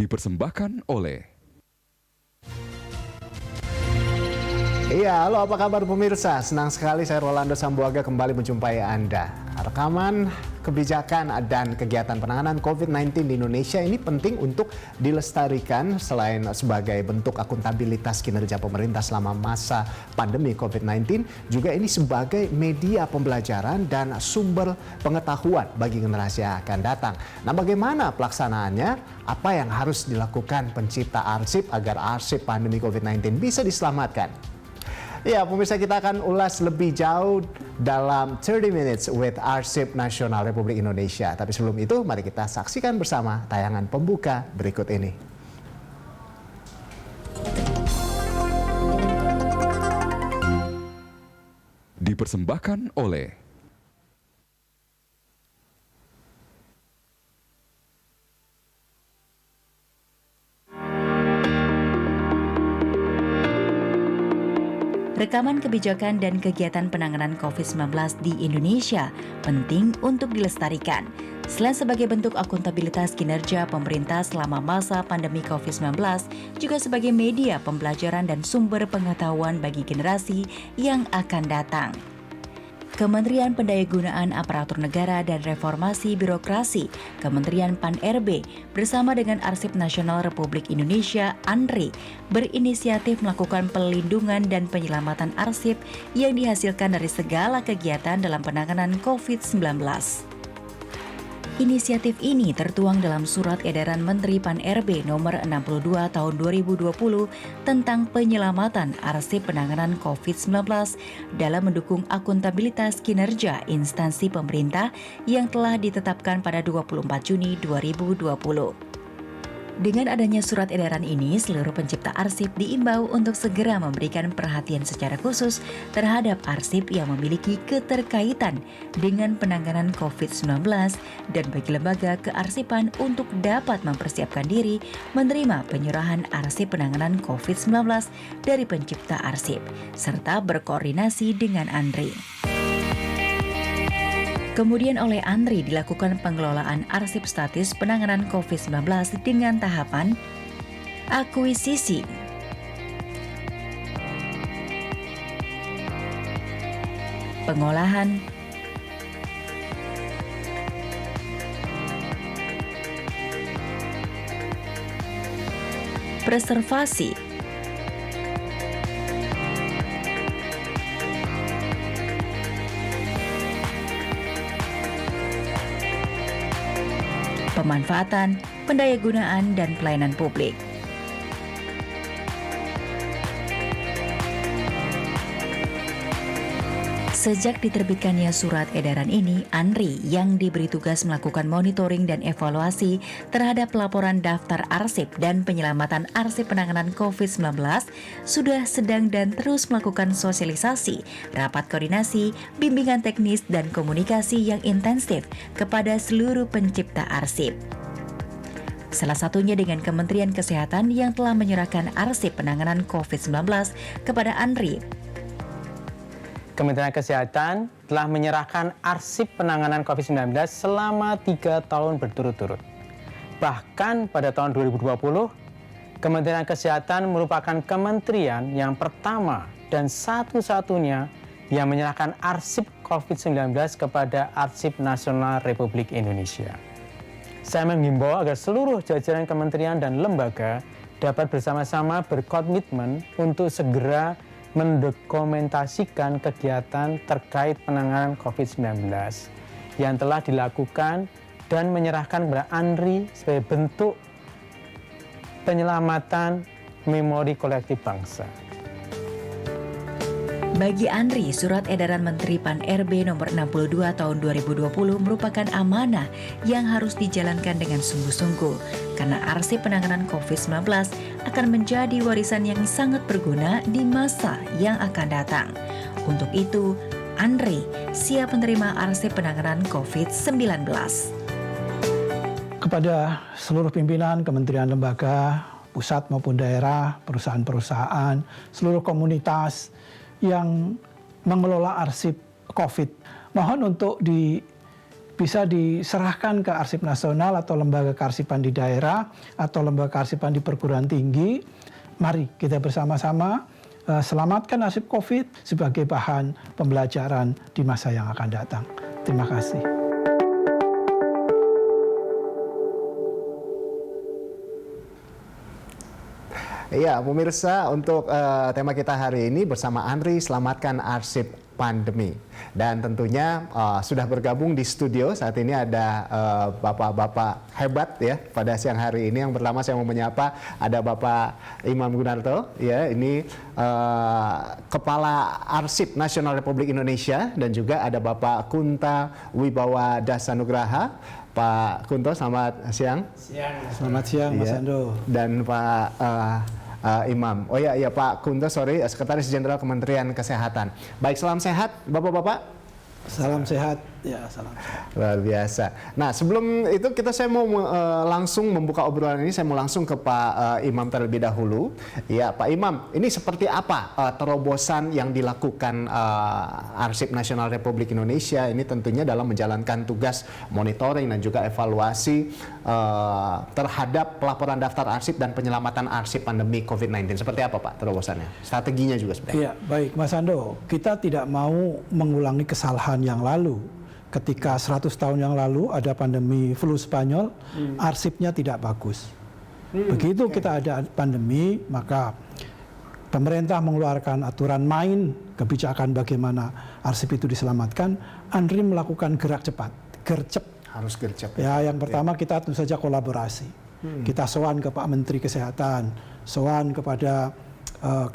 Dipersembahkan oleh Iya, halo apa kabar pemirsa? Senang sekali saya Rolando Sambuaga kembali menjumpai Anda. Rekaman kebijakan dan kegiatan penanganan COVID-19 di Indonesia ini penting untuk dilestarikan selain sebagai bentuk akuntabilitas kinerja pemerintah selama masa pandemi COVID-19, juga ini sebagai media pembelajaran dan sumber pengetahuan bagi generasi yang akan datang. Nah, bagaimana pelaksanaannya? Apa yang harus dilakukan pencipta arsip agar arsip pandemi COVID-19 bisa diselamatkan? Ya, pemirsa, kita akan ulas lebih jauh dalam 30 Minutes with Arsip Nasional Republik Indonesia. Tapi sebelum itu, mari kita saksikan bersama tayangan pembuka berikut ini. Dipersembahkan oleh Rekaman kebijakan dan kegiatan penanganan COVID-19 di Indonesia penting untuk dilestarikan. Selain sebagai bentuk akuntabilitas kinerja pemerintah selama masa pandemi COVID-19, juga sebagai media pembelajaran dan sumber pengetahuan bagi generasi yang akan datang. Kementerian Pendayagunaan Aparatur Negara dan Reformasi Birokrasi, Kementerian Pan-RB, bersama dengan Arsip Nasional Republik Indonesia, ANRI, berinisiatif melakukan pelindungan dan penyelamatan arsip yang dihasilkan dari segala kegiatan dalam penanganan COVID-19. Inisiatif ini tertuang dalam Surat Edaran Menteri Pan-RB Nomor 62 Tahun 2020 tentang penyelamatan arsip penanganan COVID-19 dalam mendukung akuntabilitas kinerja instansi pemerintah yang telah ditetapkan pada 24 Juni 2020. Dengan adanya surat edaran ini, seluruh pencipta arsip diimbau untuk segera memberikan perhatian secara khusus terhadap arsip yang memiliki keterkaitan dengan penanganan COVID-19 dan bagi lembaga kearsipan untuk dapat mempersiapkan diri menerima penyerahan arsip penanganan COVID-19 dari pencipta arsip, serta berkoordinasi dengan ANRI. Kemudian oleh ANRI dilakukan pengelolaan arsip statis penanganan COVID-19 dengan tahapan akuisisi, pengolahan, preservasi, pemanfaatan, pendayagunaan, dan pelayanan publik. Sejak diterbitkannya surat edaran ini, ANRI yang diberi tugas melakukan monitoring dan evaluasi terhadap laporan daftar arsip dan penyelamatan arsip penanganan COVID-19 sudah sedang dan terus melakukan sosialisasi, rapat koordinasi, bimbingan teknis, dan komunikasi yang intensif kepada seluruh pencipta arsip. Salah satunya dengan Kementerian Kesehatan yang telah menyerahkan arsip penanganan COVID-19 kepada ANRI. Kementerian Kesehatan telah menyerahkan arsip penanganan COVID-19 selama 3 tahun berturut-turut. Bahkan pada tahun 2020, Kementerian Kesehatan merupakan kementerian yang pertama dan satu-satunya yang menyerahkan arsip COVID-19 kepada Arsip Nasional Republik Indonesia. Saya menghimbau agar seluruh jajaran kementerian dan lembaga dapat bersama-sama berkomitmen untuk segera mendokumentasikan kegiatan terkait penanganan COVID-19 yang telah dilakukan dan menyerahkan kepada ANRI sebagai bentuk penyelamatan memori kolektif bangsa. Bagi ANRI, Surat Edaran Menteri Pan-RB Nomor 62 Tahun 2020 merupakan amanah yang harus dijalankan dengan sungguh-sungguh, karena arsip penanganan COVID-19 akan menjadi warisan yang sangat berguna di masa yang akan datang. Untuk itu, ANRI siap menerima arsip penanganan COVID-19. Kepada seluruh pimpinan kementerian lembaga, pusat maupun daerah, perusahaan-perusahaan, seluruh komunitas yang mengelola arsip COVID, mohon untuk bisa diserahkan ke arsip nasional atau lembaga kearsipan di daerah atau lembaga kearsipan di perguruan tinggi. Mari kita bersama-sama selamatkan arsip COVID sebagai bahan pembelajaran di masa yang akan datang. Terima kasih. Iya, pemirsa, untuk tema kita hari ini bersama Andri, selamatkan arsip pandemi. Dan tentunya sudah bergabung di studio saat ini ada bapak-bapak hebat ya pada siang hari ini. Yang pertama saya mau menyapa ada Bapak Imam Gunarto, ya ini Kepala Arsip Nasional Republik Indonesia, dan juga ada Bapak Kunta Wibawa Dasanugraha. Pak Kunto, selamat siang. Selamat siang, Mas Ando. Dan Pak Imam. Oh iya Pak Kunto, sorry, Sekretaris Jenderal Kementerian Kesehatan. Baik, salam sehat Bapak-bapak. Salam sehat. Ya, salam sehat. Luar biasa. Nah, sebelum itu saya mau langsung membuka obrolan ini, saya mau langsung ke Pak Imam terlebih dahulu. Ya, Pak Imam, ini seperti apa terobosan yang dilakukan Arsip Nasional Republik Indonesia ini tentunya dalam menjalankan tugas monitoring dan juga evaluasi terhadap pelaporan daftar arsip dan penyelamatan arsip pandemi COVID-19. Seperti apa Pak terobosannya? Strateginya juga seperti apa? Iya, baik Mas Ando. Kita tidak mau mengulangi kesalahan yang lalu. Ketika 100 tahun yang lalu ada pandemi flu Spanyol, arsipnya tidak bagus. Begitu kita ada pandemi, maka pemerintah mengeluarkan aturan main, kebijakan bagaimana arsip itu diselamatkan. Andri melakukan gerak cepat, gercep. Harus gercep. Ya, yang pertama kita tentu saja kolaborasi. Kita sowan ke Pak Menteri Kesehatan, sowan kepada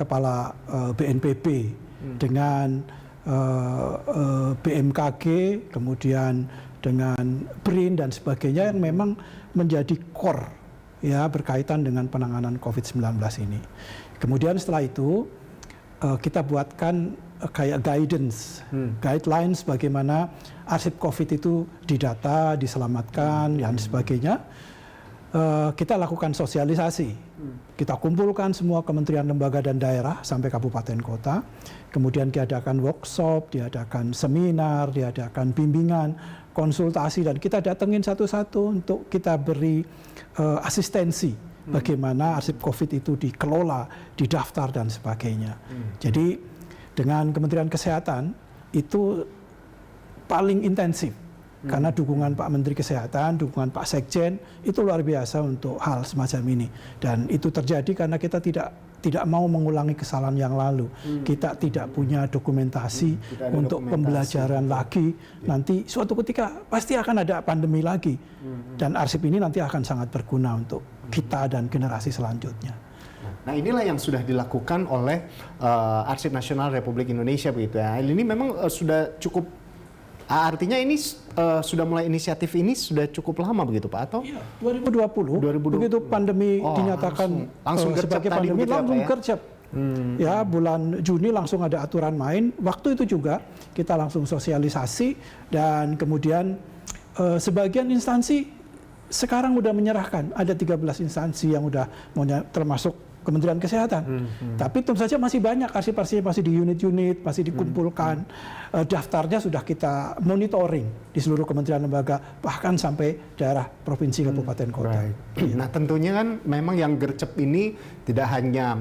Kepala BNPB dengan BMKG, kemudian dengan BRIN dan sebagainya yang memang menjadi core ya berkaitan dengan penanganan COVID-19 ini. Kemudian setelah itu kita buatkan kayak guidelines bagaimana arsip COVID itu didata, diselamatkan dan sebagainya. Kita lakukan sosialisasi, kita kumpulkan semua kementerian, lembaga dan daerah sampai kabupaten kota, kemudian diadakan workshop, diadakan seminar, diadakan bimbingan, konsultasi, dan kita datengin satu-satu untuk kita beri asistensi bagaimana arsip COVID itu dikelola, didaftar dan sebagainya. Jadi dengan Kementerian Kesehatan itu paling intensif. Karena dukungan Pak Menteri Kesehatan, dukungan Pak Sekjen itu luar biasa untuk hal semacam ini. Dan itu terjadi karena kita tidak mau mengulangi kesalahan yang lalu. Kita tidak punya dokumentasi untuk pembelajaran lagi. Nanti suatu ketika pasti akan ada pandemi lagi. Dan arsip ini nanti akan sangat berguna untuk kita dan generasi selanjutnya. Nah, inilah yang sudah dilakukan oleh Arsip Nasional Republik Indonesia begitu ya. Ini memang sudah cukup. Artinya ini sudah mulai inisiatif ini sudah cukup lama begitu Pak atau? Iya, 2020. Begitu pandemi dinyatakan langsung sebagai pandemi langsung gercep. Ya, bulan Juni langsung ada aturan main. Waktu itu juga kita langsung sosialisasi dan kemudian sebagian instansi sekarang udah menyerahkan. Ada 13 instansi yang udah termasuk Kementerian Kesehatan. Tapi tentu saja masih banyak arsip-arsip masih di unit-unit, masih dikumpulkan. Daftarnya sudah kita monitoring di seluruh kementerian lembaga, bahkan sampai daerah provinsi, kabupaten, kota. Nah, tentunya kan memang yang gercep ini tidak hanya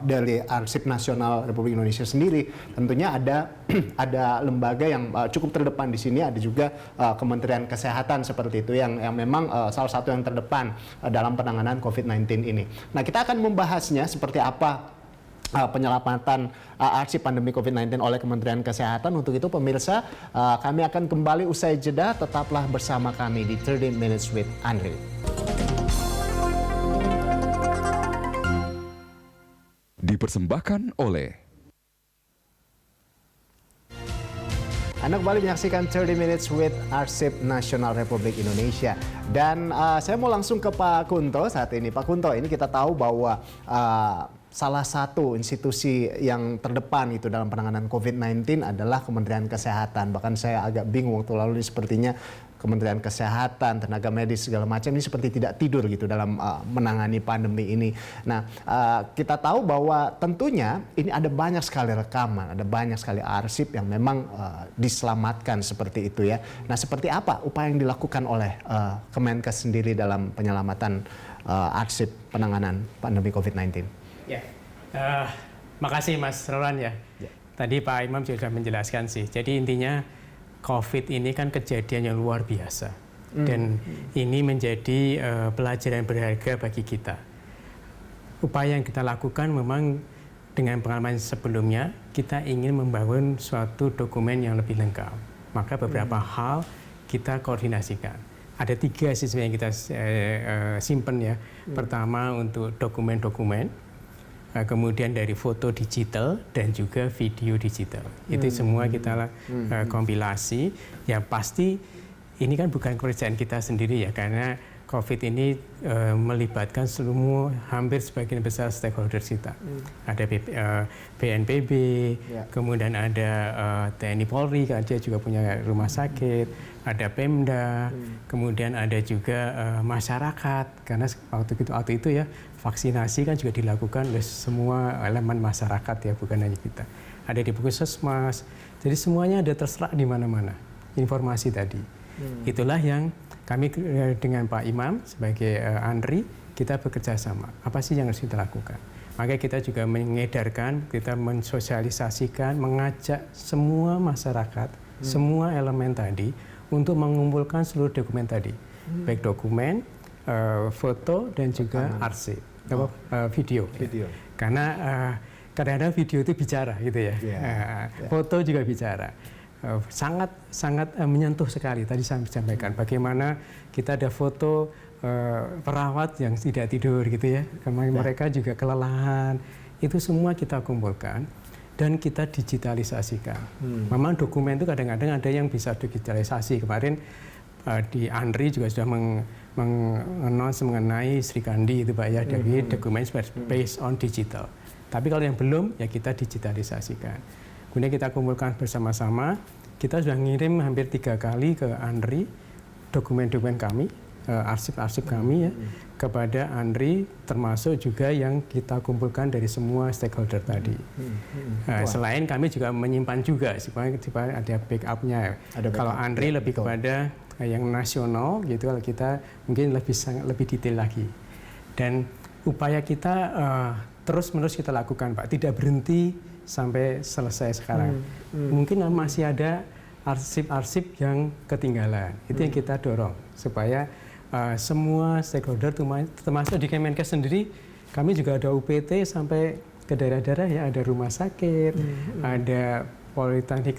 dari Arsip Nasional Republik Indonesia sendiri. Tentunya ada lembaga yang cukup terdepan di sini, ada juga Kementerian Kesehatan seperti itu yang memang salah satu yang terdepan dalam penanganan COVID-19 ini. Nah, kita akan membahasnya seperti apa penyelamatan arsip pandemi COVID-19 oleh Kementerian Kesehatan. Untuk itu pemirsa, kami akan kembali usai jeda. Tetaplah bersama kami di 30 Minutes with Andri. Dipersembahkan oleh Anda kembali menyaksikan 30 Minutes with Arsip Nasional Republik Indonesia. Dan saya mau langsung ke Pak Kunto saat ini. Pak Kunto, ini kita tahu bahwa salah satu institusi yang terdepan itu dalam penanganan COVID-19 adalah Kementerian Kesehatan. Bahkan saya agak bingung waktu lalu sepertinya Kementerian Kesehatan, tenaga medis segala macam ini seperti tidak tidur gitu dalam menangani pandemi ini. Nah, kita tahu bahwa tentunya ini ada banyak sekali rekaman, ada banyak sekali arsip yang memang diselamatkan seperti itu ya. Nah, seperti apa upaya yang dilakukan oleh Kemenkes sendiri dalam penyelamatan arsip penanganan pandemi COVID-19? Ya, makasih Mas Roland ya. Tadi Pak Imam sudah menjelaskan sih. Jadi intinya COVID ini kan kejadian yang luar biasa. Dan ini menjadi pelajaran berharga bagi kita. Upaya yang kita lakukan memang dengan pengalaman sebelumnya, kita ingin membangun suatu dokumen yang lebih lengkap. Maka beberapa hal kita koordinasikan. Ada 3 sistem yang kita simpan ya. Pertama untuk dokumen-dokumen. Kemudian dari foto digital dan juga video digital. Itu semua kita kompilasi. Ya pasti ini kan bukan kerjaan kita sendiri ya, karena COVID ini melibatkan hampir sebagian besar stakeholders kita. Ada BNPB, kemudian ada TNI Polri, karena dia juga punya rumah sakit, ada Pemda, kemudian ada juga masyarakat, karena waktu itu ya vaksinasi kan juga dilakukan oleh semua elemen masyarakat ya, bukan hanya kita. Ada di Puskesmas, jadi semuanya ada terserap di mana-mana informasi tadi. Itulah yang kami dengan Pak Imam sebagai ANRI, kita bekerja sama. Apa sih yang harus kita lakukan? Maka kita juga mengedarkan, kita mensosialisasikan, mengajak semua masyarakat, semua elemen tadi untuk mengumpulkan seluruh dokumen tadi. Baik dokumen, foto, dan juga arsip, video. Ya. Karena kadang-kadang video itu bicara gitu ya. Foto juga bicara. Sangat menyentuh sekali. Tadi saya sampaikan bagaimana kita ada foto perawat yang tidak tidur gitu ya. Kemarin mereka juga kelelahan. Itu semua kita kumpulkan dan kita digitalisasikan. Memang dokumen itu kadang-kadang ada yang bisa digitalisasi. Kemarin di ANRI juga sudah mengannounce mengenai Sri Kandi itu Pak ya, dari dokumen based on digital. Tapi kalau yang belum ya kita digitalisasikan. Kemudian kita kumpulkan bersama-sama, kita sudah ngirim hampir 3 kali ke ANRI dokumen-dokumen kami, arsip-arsip kami ya, kepada ANRI, termasuk juga yang kita kumpulkan dari semua stakeholder tadi. Selain kami juga menyimpan juga, supaya ada backup-nya. Kalau ANRI lebih kepada yang nasional, gitu, kalau kita mungkin lebih detail lagi. Dan upaya kita terus-menerus kita lakukan Pak, tidak berhenti sampai selesai sekarang. Mungkin masih ada arsip-arsip yang ketinggalan. Itu yang kita dorong supaya semua stakeholder, termasuk di Kemenkes sendiri, kami juga ada UPT sampai ke daerah-daerah ya, ada rumah sakit, ada politeknik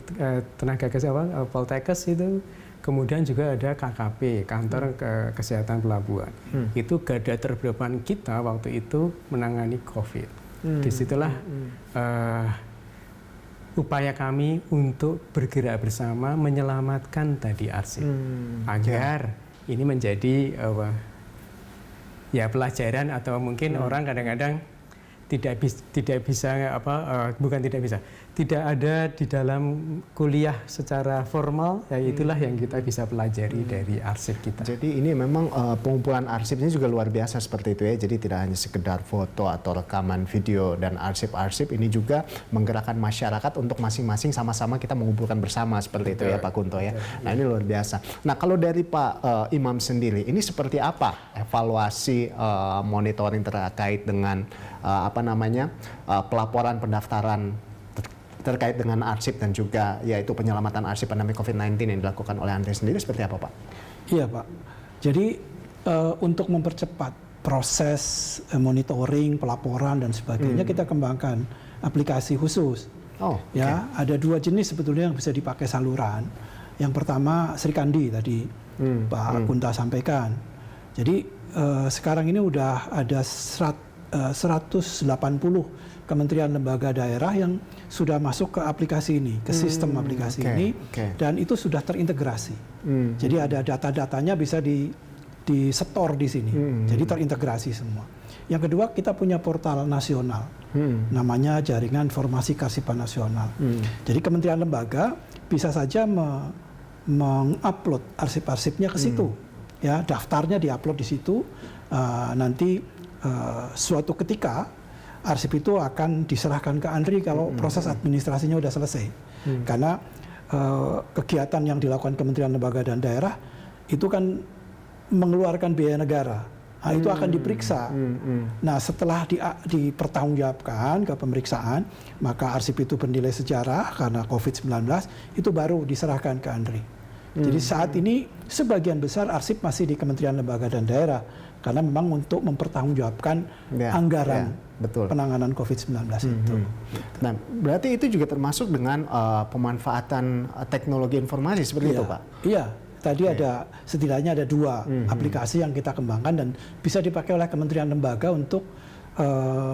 tenaga kesehatan, Poltekkes itu, kemudian juga ada KKP, kantor kesehatan pelabuhan. Itu garda terdepan kita waktu itu menangani COVID. Disitulah upaya kami untuk bergerak bersama menyelamatkan tadi arsip agar ini menjadi ya pelajaran, atau mungkin orang kadang-kadang tidak ada di dalam kuliah secara formal, ya itulah yang kita bisa pelajari dari arsip kita. Jadi ini memang pengumpulan arsipnya juga luar biasa seperti itu ya. Jadi tidak hanya sekedar foto atau rekaman video dan arsip-arsip, ini juga menggerakkan masyarakat untuk masing-masing sama-sama kita mengumpulkan bersama seperti itu ya Pak Kunto ya. Nah ini luar biasa. Nah kalau dari Pak Imam sendiri, ini seperti apa evaluasi monitoring terkait dengan pelaporan pendaftaran terkait dengan arsip dan juga yaitu penyelamatan arsip pandemi COVID-19 yang dilakukan oleh ANRI sendiri, seperti apa Pak? Iya Pak, jadi untuk mempercepat proses monitoring, pelaporan dan sebagainya, kita kembangkan aplikasi khusus. Ya, ada 2 jenis sebetulnya yang bisa dipakai saluran. Yang pertama Sri Kandi tadi Pak Kunta sampaikan. Jadi sekarang ini udah ada 180 kementerian lembaga daerah yang sudah masuk ke aplikasi ini, ke sistem aplikasi ini, dan itu sudah terintegrasi. Jadi ada data-datanya bisa di-store di sini, jadi terintegrasi semua. Yang kedua, kita punya portal nasional, namanya Jaringan Informasi Kearsipan Nasional. Jadi kementerian lembaga bisa saja mengupload arsip-arsipnya ke situ, ya daftarnya diupload di situ. Nanti suatu ketika arsip itu akan diserahkan ke ANRI kalau proses administrasinya sudah selesai. Karena kegiatan yang dilakukan kementerian, lembaga, dan daerah itu kan mengeluarkan biaya negara. Nah, itu akan diperiksa. Nah, setelah dipertanggungjawabkan ke pemeriksaan, maka arsip itu bernilai sejarah karena COVID-19, itu baru diserahkan ke ANRI. Jadi saat ini sebagian besar arsip masih di kementerian, lembaga, dan daerah. Karena memang untuk mempertanggungjawabkan anggaran betul. penanganan COVID-19 itu. Nah, berarti itu juga termasuk dengan pemanfaatan teknologi informasi seperti itu, Pak? Iya. Tadi ada setidaknya ada 2 aplikasi yang kita kembangkan dan bisa dipakai oleh kementerian lembaga untuk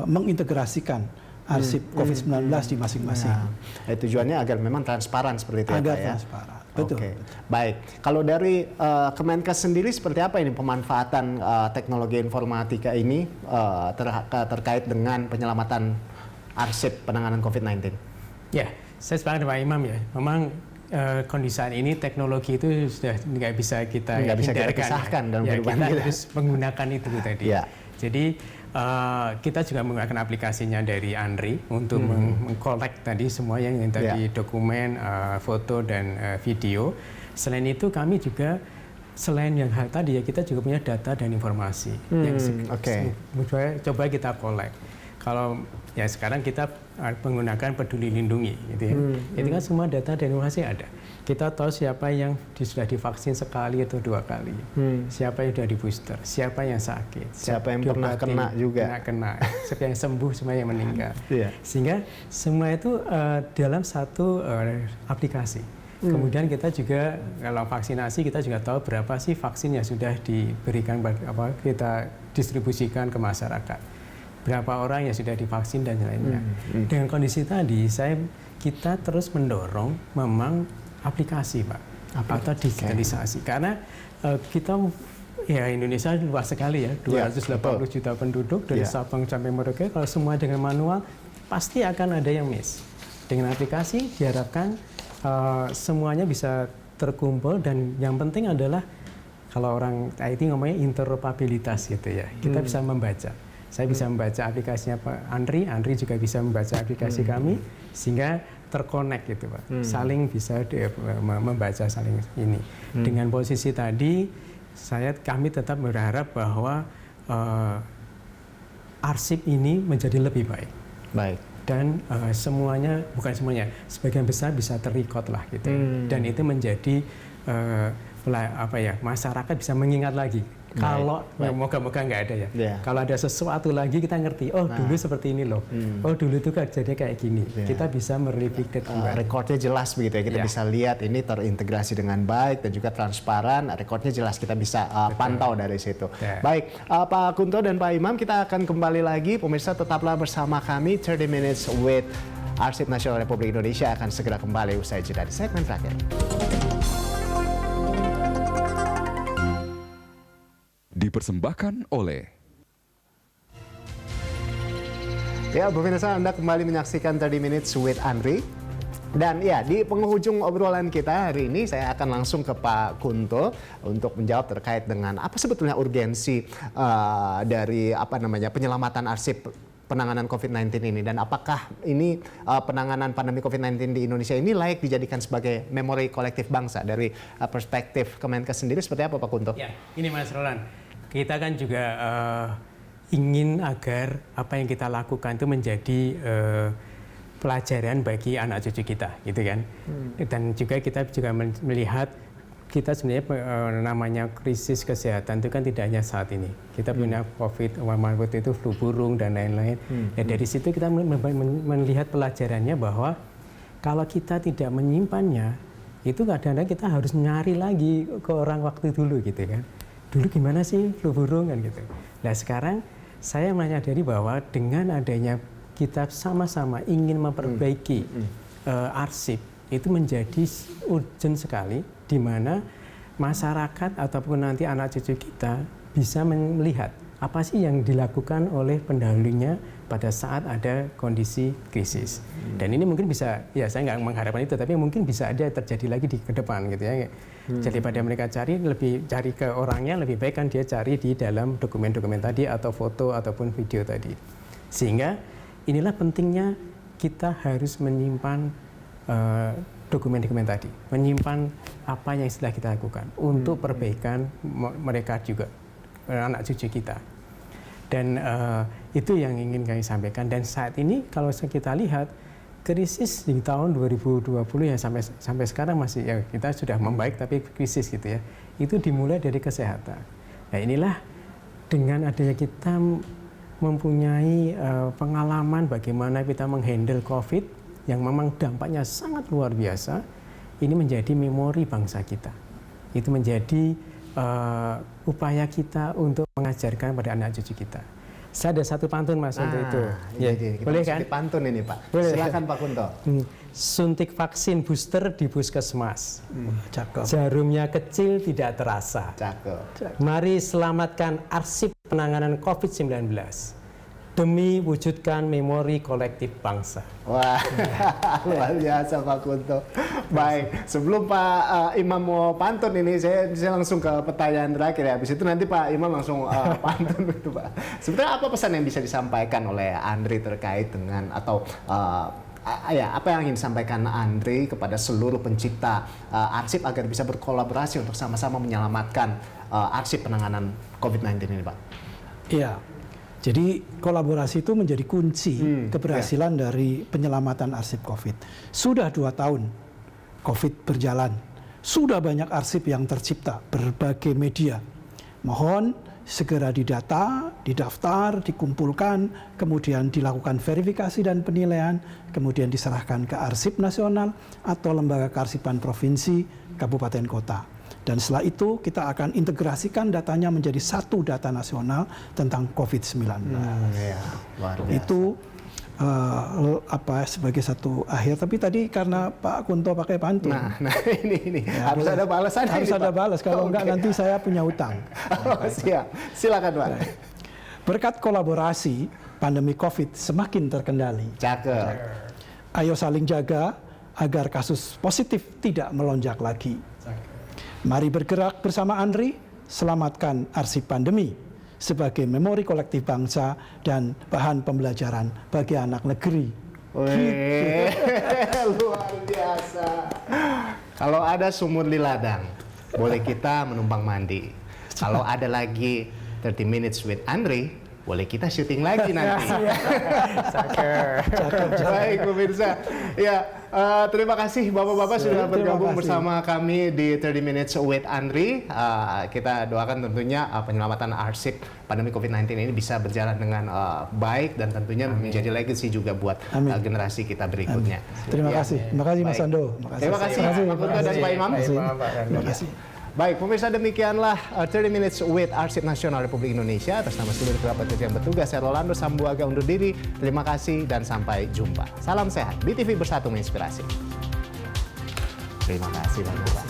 mengintegrasikan arsip COVID-19 di masing-masing. Nah, tujuannya agar memang transparan seperti itu, agar ya, Pak, ya? transparan. Betul. Oke. Baik. Kalau dari Kemenkes sendiri seperti apa ini pemanfaatan teknologi informatika ini terkait dengan penyelamatan arsip penanganan COVID-19? Ya, saya sepakat dengan Pak Imam ya. Memang kondisi saat ini teknologi itu sudah nggak bisa kita pisahkan dalam kehidupan kita kita. harus menggunakan itu tadi. Ya. Jadi kita juga menggunakan aplikasinya dari ANRI untuk mengkolek tadi semua yang tadi dokumen, foto dan video. Selain itu kami juga selain yang hal tadi ya kita juga punya data dan informasi yang coba kita kolek. Kalau ya sekarang kita menggunakan Peduli Lindungi, gitu ya. Itu kan semua data dan informasi ada. Kita tahu siapa yang sudah divaksin sekali atau 2 kali, siapa yang sudah di booster, siapa yang sakit, siapa yang pernah kena juga, siapa yang sembuh, semua yang meninggal. Sehingga semua itu dalam satu aplikasi. Kemudian kita juga kalau vaksinasi kita juga tahu berapa sih vaksin yang sudah diberikan kita distribusikan ke masyarakat. Berapa orang yang sudah divaksin dan lainnya. Dengan kondisi tadi, kita terus mendorong memang aplikasi, Pak, atau digitalisasi. Karena kita, ya Indonesia luas sekali ya, 280 juta penduduk dari Sabang sampai Merauke. Kalau semua dengan manual, pasti akan ada yang miss. Dengan aplikasi diharapkan semuanya bisa terkumpul dan yang penting adalah kalau orang IT ngomongnya interoperabilitas gitu ya. Kita bisa membaca. Saya bisa membaca aplikasinya Pak Andri juga bisa membaca aplikasi kami sehingga terkonek gitu Pak. Saling bisa membaca saling ini. Dengan posisi tadi kami tetap berharap bahwa arsip ini menjadi lebih baik. Dan semuanya, bukan semuanya, sebagian besar bisa terrecord lah gitu. Dan itu menjadi masyarakat bisa mengingat lagi. Kalau moga-moga nggak ada ya. Kalau ada sesuatu lagi kita ngerti. Oh dulu seperti ini loh. Oh dulu itu kejadiannya kayak gini. Kita bisa mereplicate kembali. Rekornya jelas begitu ya. Kita bisa lihat ini terintegrasi dengan baik dan juga transparan. Rekornya jelas kita bisa pantau dari situ. Baik, Pak Kunto dan Pak Imam, kita akan kembali lagi. Pemirsa tetaplah bersama kami. 30 Minutes with Arsip Nasional Republik Indonesia akan segera kembali usai jeda di segmen terakhir. Dipersembahkan oleh pemirsa, Anda kembali menyaksikan 30 Minutes with Andri. Dan ya, di penghujung obrolan kita hari ini saya akan langsung ke Pak Kunto untuk menjawab terkait dengan apa sebetulnya urgensi dari penyelamatan arsip penanganan COVID-19 ini, dan apakah ini penanganan pandemi COVID-19 di Indonesia ini layak dijadikan sebagai memori kolektif bangsa. Dari perspektif Kemenkes sendiri seperti apa Pak Kunto? Ya, ini Mas Roland. Kita kan juga ingin agar apa yang kita lakukan itu menjadi pelajaran bagi anak cucu kita, gitu kan. Dan juga kita juga melihat kita sebenarnya namanya krisis kesehatan itu kan tidak hanya saat ini. Kita punya COVID, waktu itu flu burung dan lain-lain. Dari situ kita melihat pelajarannya bahwa kalau kita tidak menyimpannya, itu kadang-kadang kita harus nyari lagi ke orang waktu dulu, gitu kan. Dulu gimana sih flu burung kan gitu. Nah sekarang saya menyadari bahwa dengan adanya kita sama-sama ingin memperbaiki arsip itu menjadi urgent sekali, di mana masyarakat ataupun nanti anak cucu kita bisa melihat apa sih yang dilakukan oleh pendahulunya pada saat ada kondisi krisis. Dan ini mungkin bisa, ya saya nggak mengharapkan itu, tapi mungkin bisa ada terjadi lagi di ke depan gitu ya. Jadi pada mereka cari ke orangnya, lebih baik kan dia cari di dalam dokumen-dokumen tadi atau foto ataupun video tadi. Sehingga inilah pentingnya kita harus menyimpan dokumen-dokumen tadi, menyimpan apa yang sudah kita lakukan untuk perbaikan mereka juga, anak cucu kita. Dan itu yang ingin kami sampaikan. Dan saat ini kalau kita lihat krisis di tahun 2020 ya sampai sekarang masih ya kita sudah membaik tapi krisis gitu ya. Itu dimulai dari kesehatan. Nah inilah dengan adanya kita mempunyai pengalaman bagaimana kita menghandle COVID yang memang dampaknya sangat luar biasa, ini menjadi memori bangsa kita. Itu menjadi upaya kita untuk mengajarkan pada anak cucu kita. Saya ada satu pantun Mas untuk itu. Ya, boleh kan? Pantun ini Pak. Boleh. Silakan Pak Kunto. Suntik vaksin booster di puskesmas. Cakep. Jarumnya kecil tidak terasa. Cakep. Mari selamatkan arsip penanganan COVID-19 demi wujudkan memori kolektif bangsa. Wah, luar biasa Pak Kunto. Baik, sebelum Pak Imam mau pantun ini, saya langsung ke pertanyaan terakhir ya. Habis itu nanti Pak Imam langsung pantun itu Pak. Sebenarnya apa pesan yang bisa disampaikan oleh Andri terkait dengan atau apa yang ingin disampaikan Andri kepada seluruh pencipta arsip agar bisa berkolaborasi untuk sama-sama menyelamatkan arsip penanganan COVID-19 ini Pak? Iya. Jadi kolaborasi itu menjadi kunci keberhasilan dari penyelamatan arsip COVID. Sudah 2 tahun COVID berjalan, sudah banyak arsip yang tercipta berbagai media. Mohon segera didata, didaftar, dikumpulkan, kemudian dilakukan verifikasi dan penilaian, kemudian diserahkan ke Arsip Nasional atau Lembaga Kearsipan Provinsi, Kabupaten Kota. Dan setelah itu kita akan integrasikan datanya menjadi satu data nasional tentang COVID-19. Itu sebagai satu akhir. Tapi tadi karena Pak Kunto pakai pantun. Nah ini ya, harus ada balasan. Harus ada balas. Kalau enggak nanti saya punya utang. Siap. Silakan Pak. Berkat kolaborasi, pandemi COVID semakin terkendali. Cakep. Ayo saling jaga agar kasus positif tidak melonjak lagi. Mari bergerak bersama Andri, selamatkan arsip pandemi sebagai memori kolektif bangsa dan bahan pembelajaran bagi anak negeri. Luar biasa. Kalau ada sumur di ladang, boleh kita menumpang mandi. Kalau ada lagi 30 Minutes with Andri, boleh kita syuting lagi nanti. Baik pemirsa. Ya, terima kasih Bapak-Bapak sudah bergabung bersama kami di 30 Minutes with Andri. Kita doakan tentunya penyelamatan arsip pandemi COVID-19 ini bisa berjalan dengan baik dan tentunya menjadi legacy juga buat generasi kita berikutnya. Terima kasih. Terima kasih Mas Ando. Terima kasih Pak Kunto dan Pak Imam. Terima kasih. Baik, pemirsa demikianlah 30 Minutes with Arsip Nasional Republik Indonesia. Atas nama seluruh kerabat kerja yang bertugas, saya Rolando Sambuaga undur diri. Terima kasih dan sampai jumpa. Salam sehat. BTV Bersatu Menginspirasi. Terima kasih Bapak.